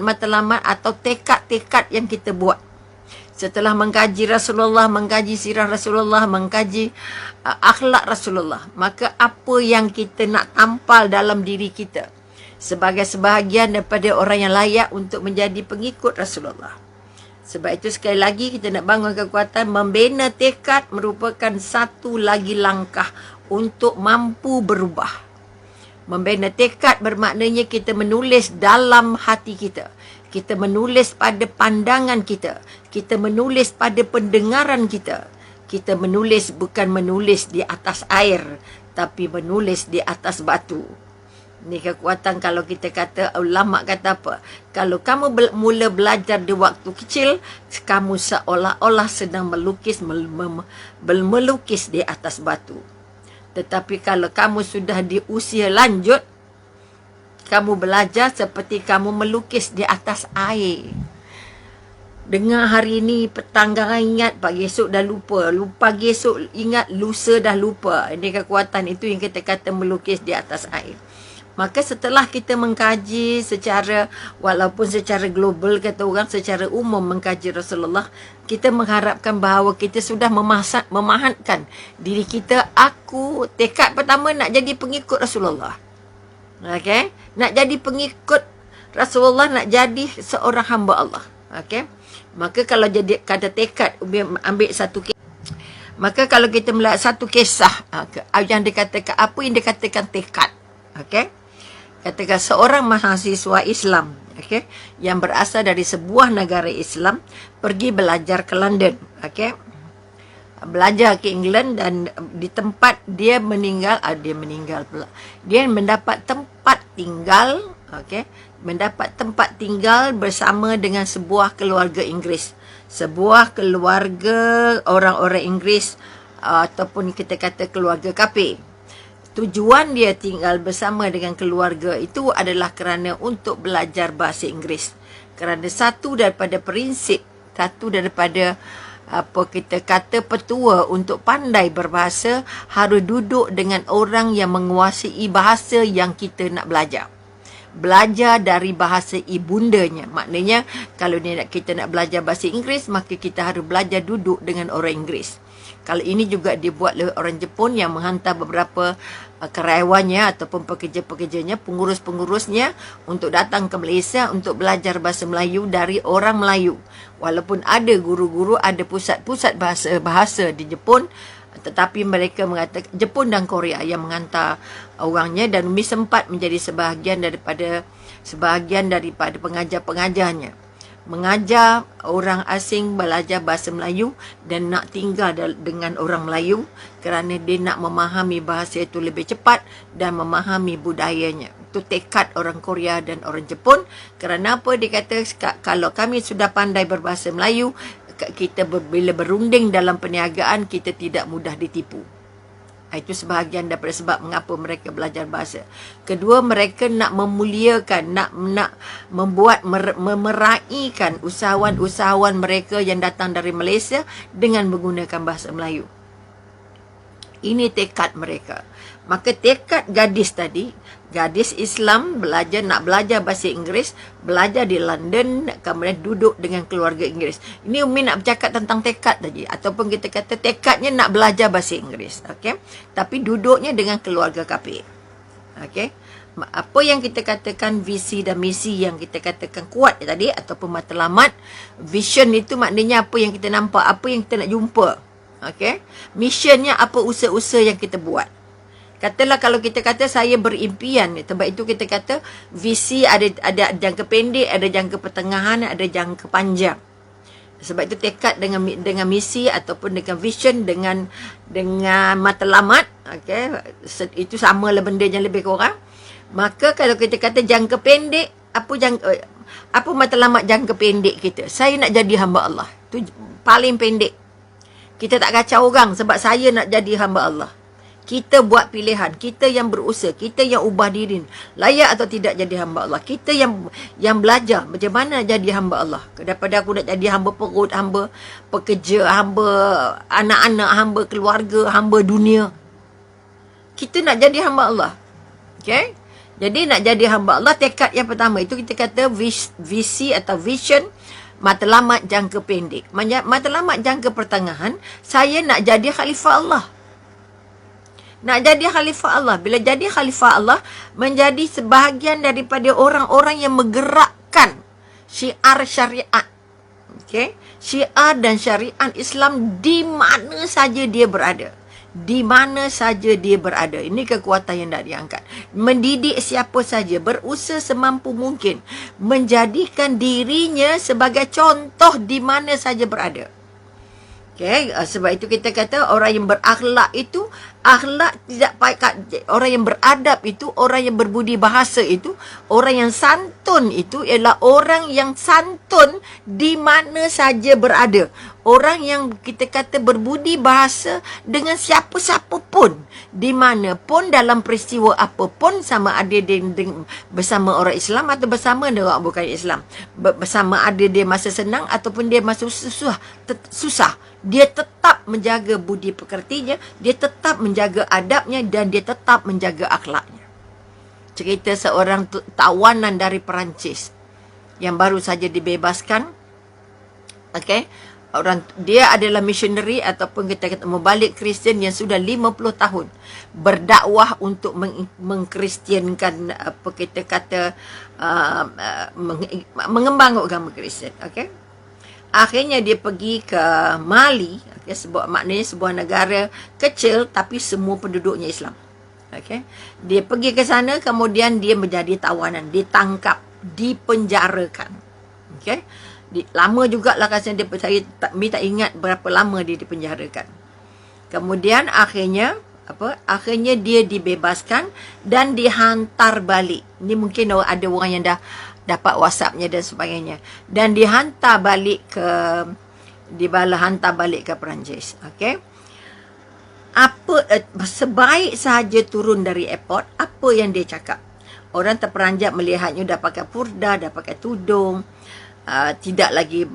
matlamat atau tekad-tekad yang kita buat. Setelah mengkaji Rasulullah, mengkaji sirah Rasulullah, mengkaji akhlak Rasulullah, maka apa yang kita nak tampal dalam diri kita sebagai sebahagian daripada orang yang layak untuk menjadi pengikut Rasulullah. Sebab itu sekali lagi kita nak bangun kekuatan. Membina tekad merupakan satu lagi langkah untuk mampu berubah. Membina tekad bermaknanya kita menulis dalam hati kita. Kita menulis pada pandangan kita. Kita menulis pada pendengaran kita. Kita menulis bukan menulis di atas air, tapi menulis di atas batu. Ini kekuatan kalau kita kata, ulama kata apa? Kalau kamu mula belajar di waktu kecil, kamu seolah-olah sedang melukis di atas batu. Tetapi kalau kamu sudah di usia lanjut, kamu belajar seperti kamu melukis di atas air. Dengar hari ini, petang ingat, pagi esok dah lupa. Pagi esok ingat, lusa dah lupa. Ini kekuatan itu yang kita kata melukis di atas air. Maka setelah kita mengkaji walaupun secara global, kata orang, secara umum mengkaji Rasulullah, kita mengharapkan bahawa kita sudah memahatkan diri kita. Aku, tekad pertama nak jadi pengikut Rasulullah. Okay? Nak jadi pengikut Rasulullah, nak jadi seorang hamba Allah. Okay? Maka kalau jadi kata tekad, ambil satu kisah. Maka kalau kita melihat satu kisah yang dikatakan, apa yang dikatakan tekad. Okay? Katakan seorang mahasiswa Islam, okay, yang berasal dari sebuah negara Islam, pergi belajar ke London. Okay? Belajar ke England, dan di tempat dia meninggal pula. Dia mendapat tempat tinggal, okay, mendapat tempat tinggal bersama dengan sebuah keluarga Inggeris. Sebuah keluarga orang-orang Inggeris, ataupun kita kata keluarga kafir. Tujuan dia tinggal bersama dengan keluarga itu adalah kerana untuk belajar bahasa Inggeris. Kerana satu daripada apa kita kata petua untuk pandai berbahasa, harus duduk dengan orang yang menguasai bahasa yang kita nak belajar. Belajar dari bahasa ibundanya. Maknanya kalau kita nak belajar bahasa Inggeris, maka kita harus belajar duduk dengan orang Inggeris. Kalau ini juga dibuat oleh orang Jepun yang menghantar beberapa karyawannya ataupun pekerja-pekerjanya, pengurus-pengurusnya untuk datang ke Malaysia untuk belajar bahasa Melayu dari orang Melayu. Walaupun ada guru-guru, ada pusat-pusat bahasa di Jepun, tetapi mereka mengatakan Jepun dan Korea yang menghantar orangnya, dan Umi sempat menjadi sebahagian daripada pengajar-pengajarnya. Mengajar orang asing belajar bahasa Melayu dan nak tinggal dengan orang Melayu kerana dia nak memahami bahasa itu lebih cepat dan memahami budayanya. Itu tekad orang Korea dan orang Jepun. Kerana apa? Dia kata, kalau kami sudah pandai berbahasa Melayu, kita bila berunding dalam perniagaan, kita tidak mudah ditipu. Itu sebahagian daripada sebab mengapa mereka belajar bahasa. Kedua, mereka nak memuliakan, nak memeraikan usahawan-usahawan mereka yang datang dari Malaysia dengan menggunakan bahasa Melayu. Ini tekad mereka. Maka tekad gadis tadi, gadis Islam nak belajar bahasa Inggeris, belajar di London, kemudian duduk dengan keluarga Inggeris. Ini Umi nak bercakap tentang tekad tadi, ataupun kita kata tekadnya nak belajar bahasa Inggeris, okey, tapi duduknya dengan keluarga kafir. Okey, apa yang kita katakan visi dan misi yang kita katakan kuat tadi, ataupun matlamat. Vision itu maknanya apa yang kita nampak, apa yang kita nak jumpa. Okey, missionnya apa, usaha-usaha yang kita buat. Katalah kalau kita kata saya berimpian, sebab itu kita kata visi ada jangka pendek, ada jangka pertengahan, ada jangka panjang. Sebab itu tekad dengan misi ataupun dengan vision, dengan matlamat, okey, itu sama lah benda yang lebih kurang. Maka kalau kita kata jangka pendek, apa matlamat jangka pendek kita? Saya nak jadi hamba Allah. Itu paling pendek. Kita tak kacau orang sebab saya nak jadi hamba Allah. Kita buat pilihan, kita yang berusaha, kita yang ubah diri, layak atau tidak jadi hamba Allah. Kita yang belajar macam mana jadi hamba Allah. Daripada aku nak jadi hamba perut, hamba pekerja, hamba anak-anak, hamba keluarga, hamba dunia. Kita nak jadi hamba Allah. Okay? Jadi nak jadi hamba Allah, tekad yang pertama itu kita kata visi atau vision, matlamat jangka pendek. Matlamat jangka pertengahan, saya nak jadi khalifah Allah. Nak jadi khalifah Allah. Bila jadi khalifah Allah, menjadi sebahagian daripada orang-orang yang menggerakkan syiar syariat. Okay? Syiar dan syariat Islam di mana saja dia berada. Di mana saja dia berada. Ini kekuatan yang tak diangkat. Mendidik siapa saja. Berusaha semampu mungkin. Menjadikan dirinya sebagai contoh di mana saja berada. Okay, sebab itu kita kata orang yang berakhlak itu, akhlak tidak orang yang beradab itu, orang yang berbudi bahasa itu, orang yang santun itu ialah orang yang santun di mana saja berada. Orang yang kita kata berbudi bahasa dengan siapa-siapa pun, di mana pun, dalam peristiwa apa pun, sama ada dia bersama orang Islam atau bersama orang bukan Islam, bersama ada dia masa senang ataupun dia masa susah, dia tetap menjaga budi pekertinya, dia tetap menjaga adabnya dan dia tetap menjaga akhlaknya. Cerita seorang tawanan dari Perancis yang baru saja dibebaskan. Okey, dia adalah missionary ataupun kita kata membalik Kristian yang sudah 50 tahun berdakwah untuk mengkristiankan, apa kita kata, mengembang agama Kristian. Okey, akhirnya dia pergi ke Mali, okay, maknanya sebuah negara kecil tapi semua penduduknya Islam. Okay. Dia pergi ke sana, kemudian dia menjadi tawanan, ditangkap, dipenjarakan. Okay. Lama jugalah rasanya dia, saya tak ingat berapa lama dia dipenjarakan. Kemudian akhirnya dia dibebaskan dan dihantar balik. Ini mungkin ada orang yang dah dapat WhatsApp-nya dan sebagainya, dan dihantar balik ke Perancis. Okey, sebaik sahaja turun dari airport, apa yang dia cakap? Orang terperanjat melihatnya dah pakai purdah, dah pakai tudung, tidak lagi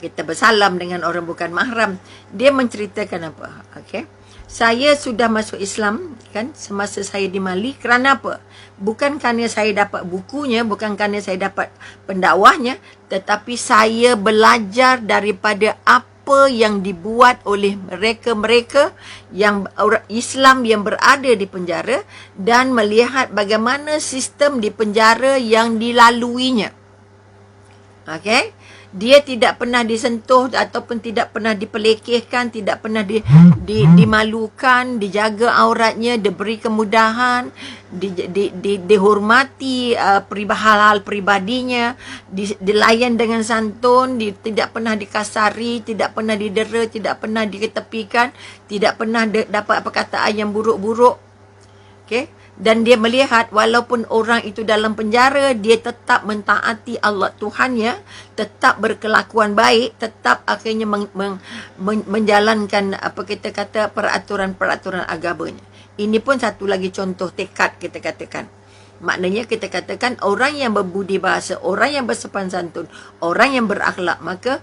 kita bersalam dengan orang bukan mahram. Dia menceritakan apa? Okey, saya sudah masuk Islam kan semasa saya di Mali. Kerana apa? Bukan kerana saya dapat bukunya, bukan kerana saya dapat pendakwahnya, tetapi saya belajar daripada apa yang dibuat oleh mereka-mereka yang Islam yang berada di penjara, dan melihat bagaimana sistem di penjara yang dilaluinya. Okey, dia tidak pernah disentuh ataupun tidak pernah dipelekehkan, tidak pernah dimalukan, dijaga auratnya, diberi kemudahan, dihormati hal-hal pribadinya, dilayan dengan santun, tidak pernah dikasari, tidak pernah didera, tidak pernah diketepikan, tidak pernah dapat perkataan yang buruk-buruk. Okey, dan dia melihat walaupun orang itu dalam penjara, dia tetap mentaati Allah Tuhannya, tetap berkelakuan baik, tetap akhirnya menjalankan apa kita kata peraturan-peraturan agamanya. Ini pun satu lagi contoh tekad kita katakan. Maknanya kita katakan orang yang berbudi bahasa, orang yang bersopan santun, orang yang berakhlak, maka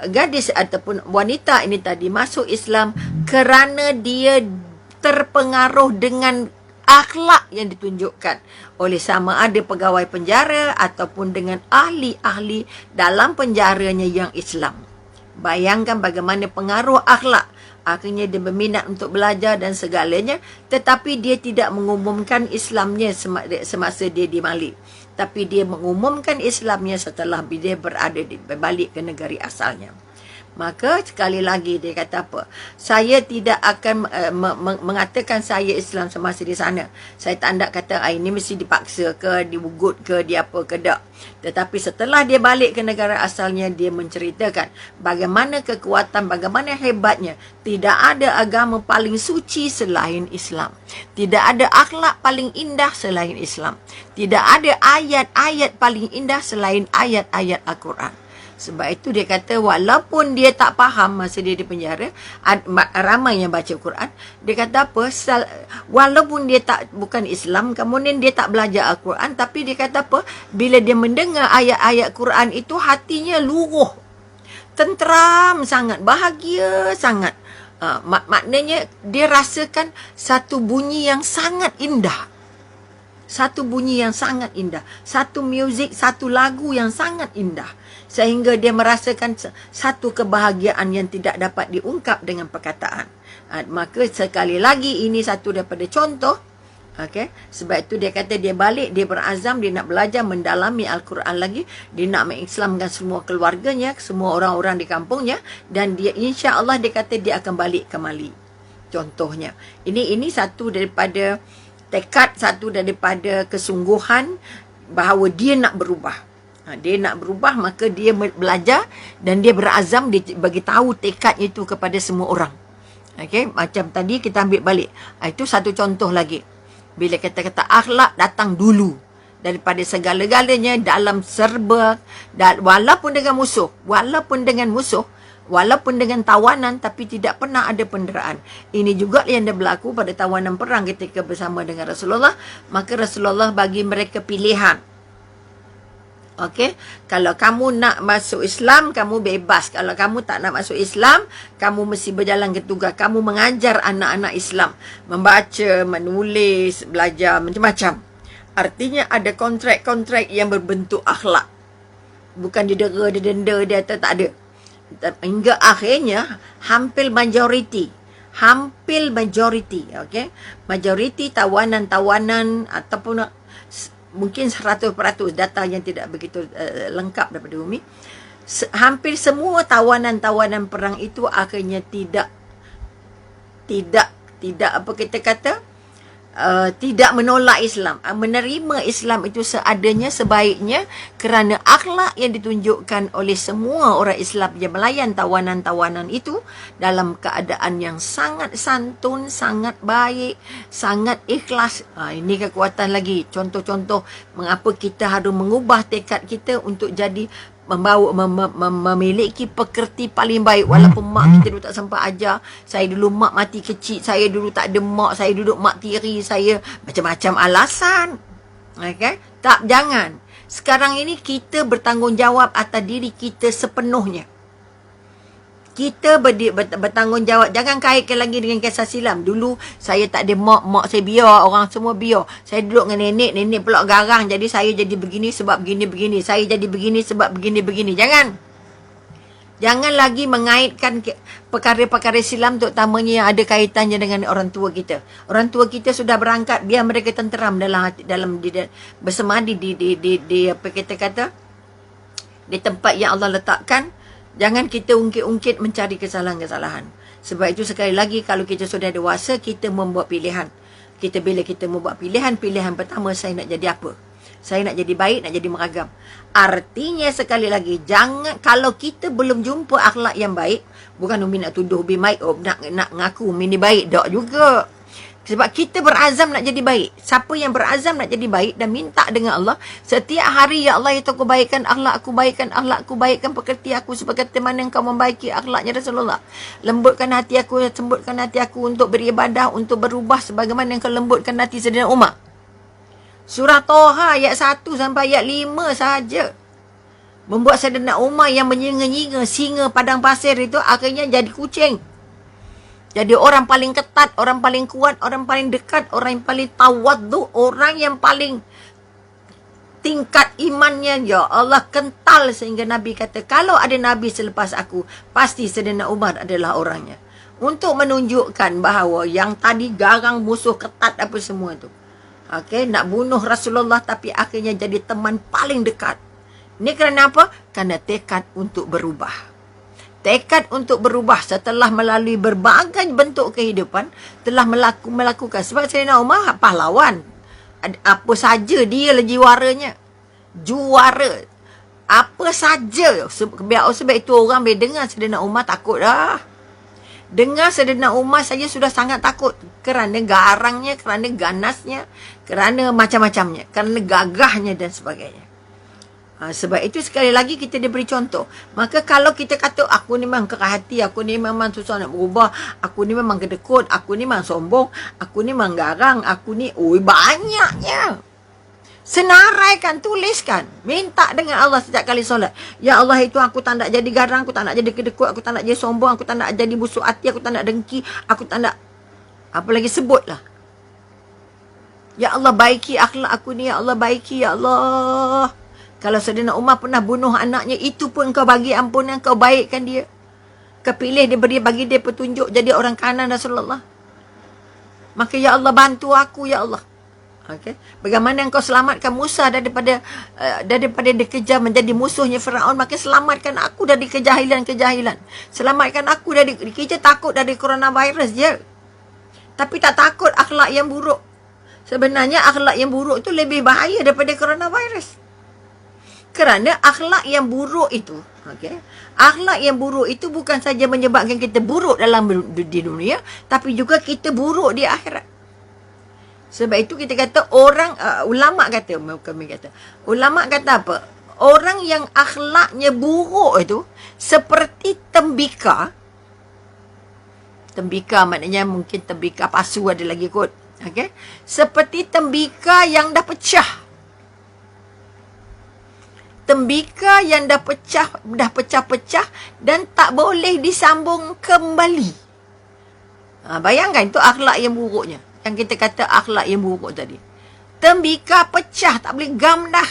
gadis ataupun wanita ini tadi masuk Islam kerana dia terpengaruh dengan akhlak yang ditunjukkan oleh sama ada pegawai penjara ataupun dengan ahli-ahli dalam penjaranya yang Islam. Bayangkan bagaimana pengaruh akhlak. Akhirnya dia berminat untuk belajar dan segalanya, tetapi dia tidak mengumumkan Islamnya semasa dia di Mali. Tapi dia mengumumkan Islamnya setelah dia balik ke negara asalnya. Maka sekali lagi dia kata apa? Saya tidak akan mengatakan saya Islam semasa di sana. Saya tak nak kata ini mesti dipaksa ke, diugut ke, dia apa ke tak. Tetapi setelah dia balik ke negara asalnya, dia menceritakan bagaimana kekuatan, bagaimana hebatnya. Tidak ada agama paling suci selain Islam. Tidak ada akhlak paling indah selain Islam. Tidak ada ayat-ayat paling indah selain ayat-ayat Al-Quran. Sebab itu dia kata walaupun dia tak faham masa dia di penjara, ramai yang baca Quran, dia kata apa, walaupun dia bukan Islam, kemudian dia tak belajar Al-Quran, tapi dia kata apa, bila dia mendengar ayat-ayat Quran itu, hatinya luruh, tenteram sangat, bahagia sangat. Maknanya dia rasakan satu bunyi yang sangat indah. satu bunyi yang sangat indah, satu muzik, satu lagu yang sangat indah, sehingga dia merasakan satu kebahagiaan yang tidak dapat diungkap dengan perkataan. Maka sekali lagi ini satu daripada contoh. Okay? Sebab itu dia kata dia balik, dia berazam, dia nak belajar mendalami Al-Quran lagi, dia nak mengislamkan semua keluarganya, semua orang-orang di kampungnya, dan dia insya Allah dia kata dia akan balik ke Mali. Contohnya, ini satu daripada tekad, satu daripada kesungguhan bahawa dia nak berubah. Dia nak berubah, maka dia belajar dan dia berazam, dia bagi tahu tekadnya itu kepada semua orang. Okay? Macam tadi kita ambil balik. Itu satu contoh lagi. Bila kata-kata akhlak datang dulu daripada segala-galanya dalam serba, walaupun dengan musuh, walaupun dengan tawanan, tapi tidak pernah ada penderaan. Ini juga yang berlaku pada tawanan perang ketika bersama dengan Rasulullah. Maka Rasulullah bagi mereka pilihan. Okey, kalau kamu nak masuk Islam, kamu bebas. Kalau kamu tak nak masuk Islam, kamu mesti berjalan ke tugas. Kamu mengajar anak-anak Islam membaca, menulis, belajar macam-macam. Artinya ada kontrak-kontrak yang berbentuk akhlak. Bukan didera, didenda, dia tak ada. Hingga akhirnya hampir majoriti, okey, majoriti tawanan-tawanan ataupun mungkin 100% data yang tidak begitu lengkap daripada Umi. Hampir semua tawanan-tawanan perang itu akhirnya tidak apa kita kata, tidak menolak Islam, menerima Islam itu seadanya, sebaiknya, kerana akhlak yang ditunjukkan oleh semua orang Islam yang melayan tawanan-tawanan itu dalam keadaan yang sangat santun, sangat baik, sangat ikhlas. Ini kekuatan lagi, contoh-contoh mengapa kita harus mengubah tekad kita untuk jadi memiliki pekerti paling baik. Walaupun mak kita dulu tak sempat ajar, saya dulu mak mati kecil, saya dulu tak ada mak, saya duduk mak tiri, saya macam-macam alasan. Okay? Tak, jangan. Sekarang ini kita bertanggungjawab atas diri kita sepenuhnya. Kita bertanggungjawab. Jangan kaitkan lagi dengan kisah silam. Dulu saya tak ada mak saya biar, orang semua biar. Saya duduk dengan nenek pula garang. Jadi saya jadi begini sebab begini-begini. Saya jadi begini sebab begini-begini. Jangan lagi mengaitkan perkara-perkara silam, terutamanya yang ada kaitannya dengan orang tua kita. Orang tua kita sudah berangkat, biar mereka tenteram bersemadi di apa kita kata, di tempat yang Allah letakkan. Jangan kita ungkit-ungkit mencari kesalahan-kesalahan. Sebab itu sekali lagi, kalau kita sudah dewasa, kita membuat pilihan. Bila kita membuat pilihan pertama, saya nak jadi apa? Saya nak jadi baik, nak jadi meragam. Artinya sekali lagi, jangan, kalau kita belum jumpa akhlak yang baik, bukan Umi nak tuduh Umi baik, nak ngaku Umi ni baik, tak juga. Sebab kita berazam nak jadi baik. Siapa yang berazam nak jadi baik dan minta dengan Allah, setiap hari, ya Allah, itu aku baikkan akhlak, aku baikkan pekerti aku seperti mana engkau membaiki akhlaknya Rasulullah. Lembutkan hati aku, sembutkan hati aku untuk beribadah, untuk berubah sebagaimana engkau lembutkan hati Sayyidina Umar. Surah Toha ayat 1 sampai ayat 5 sahaja. Membuat Sayyidina Umar yang menyinga-nyinga singa padang pasir itu akhirnya jadi kucing. Jadi orang paling ketat, orang paling kuat, orang paling dekat, orang yang paling tawaddu, orang yang paling tingkat imannya, ya Allah, kental, sehingga Nabi kata, kalau ada Nabi selepas aku, pasti Sayyidina Umar adalah orangnya. Untuk menunjukkan bahawa yang tadi garang musuh ketat apa semua tu, okay, nak bunuh Rasulullah, tapi akhirnya jadi teman paling dekat. Ini kerana apa? Kerana tekad untuk berubah. Tekad untuk berubah setelah melalui berbagai bentuk kehidupan, telah melakukan. Sebab Sayyidina Umar pahlawan. Apa saja dia lah juaranya. Juara. Apa saja. Sebab itu orang bila dengar Sayyidina Umar takut dah. Dengar Sayyidina Umar saja sudah sangat takut. Kerana garangnya, kerana ganasnya, kerana macam-macamnya, kerana gagahnya dan sebagainya. Sebab itu sekali lagi kita diberi contoh. Maka kalau kita kata aku ni memang keras hati, aku ni memang susah nak berubah, aku ni memang kedekut, aku ni memang sombong, aku ni memang garang, aku ni banyaknya. Senaraikan, tuliskan, minta dengan Allah setiap kali solat. Ya Allah, itu aku tak nak jadi garang, aku tak nak jadi kedekut, aku tak nak jadi sombong, aku tak nak jadi busuk hati, aku tak nak dengki, aku tak nak, apa lagi sebutlah. Ya Allah, baiki akhlak aku ni. Ya Allah, baiki. Ya Allah. Kalau Saidina Umar pernah bunuh anaknya, itu pun kau bagi ampunan, kau baikkan dia. Kau pilih dia, bagi dia petunjuk jadi orang kanan Rasulullah. Maka ya Allah, bantu aku ya Allah. Okay. Bagaimana engkau selamatkan Musa daripada dikejar menjadi musuhnya Firaun, maka selamatkan aku dari kejahilan-kejahilan. Selamatkan aku dari, kita takut dari coronavirus je. Tapi tak takut akhlak yang buruk. Sebenarnya akhlak yang buruk itu lebih bahaya daripada coronavirus. Kerana akhlak yang buruk itu, okay, akhlak yang buruk itu bukan saja menyebabkan kita buruk dalam di dunia, tapi juga kita buruk di akhirat. Sebab itu kita kata orang, ulama' kata, ulama' kata apa? Orang yang akhlaknya buruk itu seperti tembika. Tembika maknanya mungkin tembika pasu ada lagi kot. Okay? Seperti tembika yang dah pecah. Tembika yang dah pecah-pecah dan tak boleh disambung kembali. Bayangkan itu akhlak yang buruknya. Yang kita kata akhlak yang buruk tadi. Tembika pecah, tak boleh gam dah.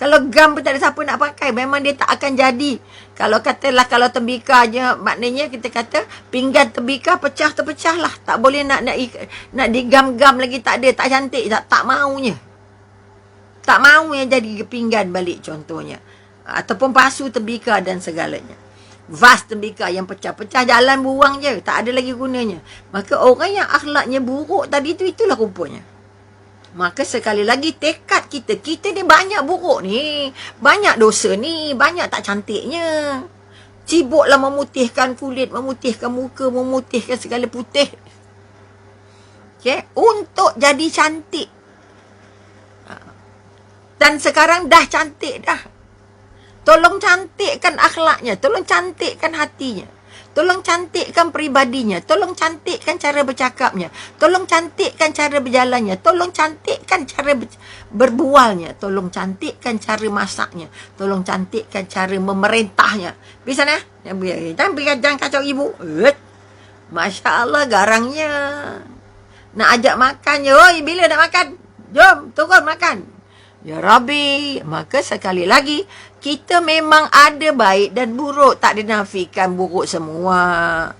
Kalau gam pun tak ada siapa nak pakai, memang dia tak akan jadi. Kalau katalah, kalau tembika je, maknanya kita kata pinggan tembika pecah, terpecah lah. Tak boleh nak digam-gam lagi, tak ada, tak cantik, tak maunya. Tak maunya jadi pinggan balik contohnya. Ataupun pasu tembika dan segalanya. Vas tembika yang pecah-pecah, jalan buang je, tak ada lagi gunanya. Maka orang yang akhlaknya buruk tadi tu, itulah rupanya. Maka sekali lagi tekad kita ni banyak buruk ni, banyak dosa ni, banyak tak cantiknya. Sibuklah memutihkan kulit, memutihkan muka, memutihkan segala putih. Okay? Untuk jadi cantik. Dan sekarang dah cantik dah. Tolong cantikkan akhlaknya. Tolong cantikkan hatinya. Tolong cantikkan peribadinya. Tolong cantikkan cara bercakapnya. Tolong cantikkan cara berjalannya. Tolong cantikkan cara berbualnya. Tolong cantikkan cara masaknya. Tolong cantikkan cara memerintahnya. Bisa nah? Jangan kacau ibu. Masya Allah, garangnya. Nak ajak makan je. Oi, bila nak makan? Jom, turun makan. Ya Rabbi, maka sekali lagi, kita memang ada baik dan buruk. Tak dinafikan buruk semua.